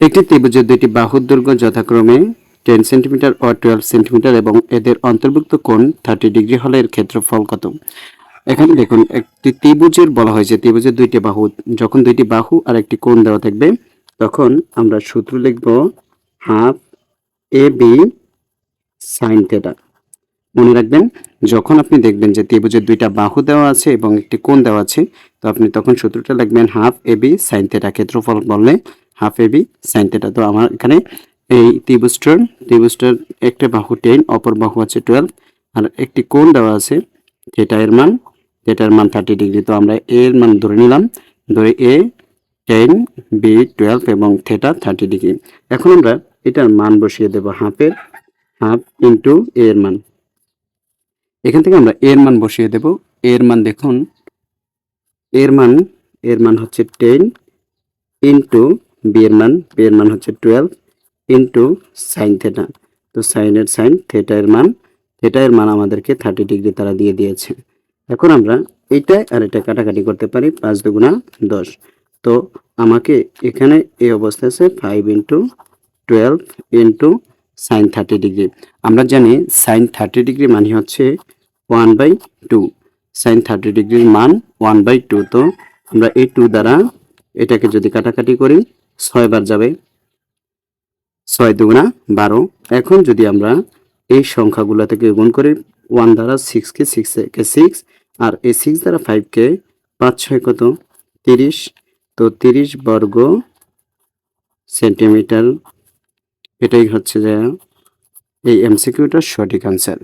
একটি ত্রিভুজের দুইটি বাহুর দৈর্ঘ্য যথাক্রমে 10 সেন্টিমিটার ও 12 সেন্টিমিটার এবং এদের অন্তর্ভুক্ত কোণ 30 ডিগ্রি হলে এর ক্ষেত্রফল কত? এখানে দেখুন একটি ত্রিভুজের বলা হয়েছে ত্রিভুজের দুইটি বাহু, যখন দুইটি বাহু আর একটি কোণ দেওয়া থাকবে তখন আমরা সূত্র লিখব half A B sine theta. মনে রাখবেন, যখন আপনি দেখবেন যে ত্রিভুজের দুইটা বাহু দেওয়া আছে এবং একটি কোণ দেওয়া আছে, তো আপনি তখন সূত্রটা লিখবেন half A B sine theta. ক্ষেত্রফল বললে half A B sine theta. তো আমার এখানে এই ত্রিভুজটার একটা বাহু 10, অপর বাহু আছে 12, আর একটি কোণ দেওয়া আছে থিটার মান 30 ডিগ্রি। তো আমরা এ এর মান ধরে নিলাম, ধরে এ 10, বি 12 এবং থিটা 30 ডিগ্রি। এখন আমরা এটার মান বসিয়ে দেব, হাফ ইন্টু এ এর মান। এখান থেকে আমরা এর মান বসিয়ে দেব। এর মান দেখুন, এর মান হচ্ছে 10 ইন্টু বি এর মান হচ্ছে 12 ইন্টু সাইন থিটা। তো সাইনের সাইন, থিটা এর মান আমাদেরকে 30 ডিগ্রি তারা দিয়ে দিয়েছে। এখন আমরা এটা আর এটা কাটাকাটি করতে পারি, 5 দুগুণা 10। তো আমাকে এখানে এই অবস্থা আছে 5 ইন্টু 12 ইন্টু সাইন 30 ডিগ্রি। আমরা জানি সাইন 30 ডিগ্রি মানে হচ্ছে 1/2। সাইন 30 ডিগ্রির মান 1/2। তো আমরা এই 2 দ্বারা এটাকে যদি কাটাকাটি করি 6 বার যাবে, 6 দুগুণা 12। এখন যদি আমরা এই সংখ্যাগুলো থেকে গুণ করি, 1 দ্বারা 6 কে 6 আর এই 6 দ্বারা 5 কে 5 6 কত 30। তো 30 বর্গ সেন্টিমিটার। এটাই হচ্ছে যে এই এমসিকিউটার সঠিক আনসার।